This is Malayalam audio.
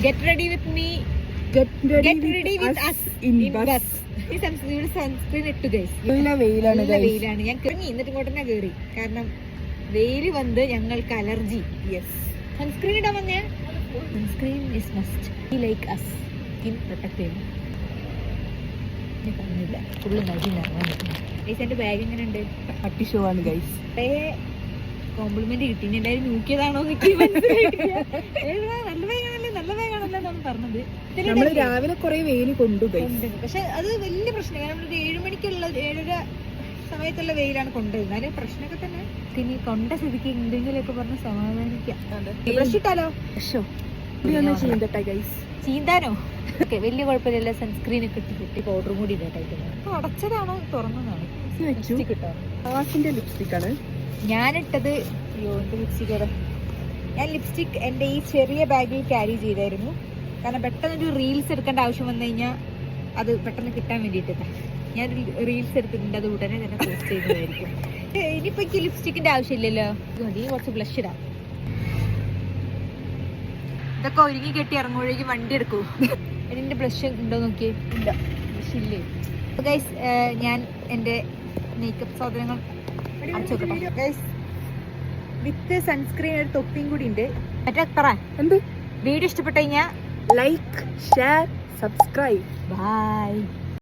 Get ready with me, get ready with us in bus. ഈ സൺസ്ക്രീൻ ഇട്ടു ഗൈസ്. നല്ല വെയിലാണ്, നല്ല വെയിലാണ്. ഞാൻ ഇറങ്ങി എന്നിട്ട് ഇങ്ങോട്ട് തന്നെ കയറി, കാരണം വെയില് വന്ന് ഞങ്ങൾക്ക് അലർജി. യെസ്, സൺസ്ക്രീൻ ഇടാൻ വന്നേ. Sunscreen is must. ഈ ലൈക്ക് അസ് സ്കിൻ പ്രൊട്ടക്ട് ചെയ്യണം. ഞാൻ പറഞ്ഞില്ല, ഫുള്ള് നദി നിറഞ്ഞു. ഗൈസ് എൻ്റെ ബാഗ് എങ്ങനെ ഉണ്ട്? പട്ടി ഷോ ആണ് ഗൈസ്. കോംപ്ലിമെന്റ് കിട്ടി. ഇനി എല്ലാവരും നോക്കിയതാണോ എനിക്ക് മനസ്സിലായിട്ടില്ല. നല്ല ബാഗാണല്ലേ, നല്ല ബാഗാണല്ലോ എന്നാണ് പറഞ്ഞത്. നമ്മള് രാവിലെ കുറെ വെയിൽ കൊണ്ടു ഗൈസ്. പക്ഷെ അത് വലിയ പ്രശ്നം. നമ്മളൊരു 7 മണിക്കുള്ള 7:30 സമയത്തുള്ള വെയിലാണ് കൊണ്ടത്. എന്നാലും പ്രശ്നമൊക്കെ തന്നെ. ഇനി കൊണ്ട സ്ഥിതിക്ക് എന്തെങ്കിലുമൊക്കെ പറഞ്ഞ് സമാധാനിക്കാം. ബ്രഷ് ഇട്ടാലോ? ബ്രഷോ ചീന്തട്ടെ ഗൈസ്. ചീന്താനോ? ഓക്കെ, വലിയ കുഴപ്പമില്ല. സൺസ്ക്രീൻ ഒക്കെ ഇട്ട് പൗഡറും കൂടി ഇടട്ടായിട്ട്. അടച്ചതാണോ തുറന്നതാണോ? ലിപ്സ്റ്റിക് ലിപ്സ്റ്റിക് ആണ് ഞാനിട്ടത്. ഞാൻ ലിപ്സ്റ്റിക് എൻ്റെ ഈ ചെറിയ ബാഗിൽ ക്യാരി ചെയ്തായിരുന്നു. കാരണം പെട്ടെന്നൊരു റീൽസ് എടുക്കേണ്ട ആവശ്യം വന്നു കഴിഞ്ഞാൽ അത് പെട്ടെന്ന് കിട്ടാൻ വേണ്ടിയിട്ടാണ് ഞാൻ റീൽസ് എടുത്തിട്ടുണ്ട്. അത് ഉടനെ തന്നെ പോസ്റ്റ് ചെയ്യുന്നതായിരിക്കും. ഇനിയിപ്പോൾ എനിക്ക് ലിപ്സ്റ്റിക്കിൻ്റെ ആവശ്യമില്ലല്ലോ. മതി, കുറച്ച് ബ്ലഷ് ഇടാം. ഇതൊക്കെ ഒരുങ്ങി കെട്ടി ഇറങ്ങുമ്പോഴേക്കും വണ്ടി എടുക്കൂ. ഇതിൻ്റെ ബ്ലഷ് ഉണ്ടോ നോക്കിയേ? ഇല്ല, ബ്ലഷ് ഇല്ലേ. അപ്പോൾ ഗൈസ്, ഞാൻ എൻ്റെ മേക്കപ്പ് സാധനങ്ങൾ അടിച്ചു നോക്കട്ടെ. ഗൈസ്, വിത്ത് സൺസ്ക്രീൻ ഒരു തൊപ്പിയും കൂടി ഉണ്ട്. മറ്റേ പറ എന്ത്? വീഡിയോ ഇഷ്ടപ്പെട്ടു കഴിഞ്ഞാൽ ലൈക്ക്, ഷെയർ, സബ്സ്ക്രൈബ്. ബൈ.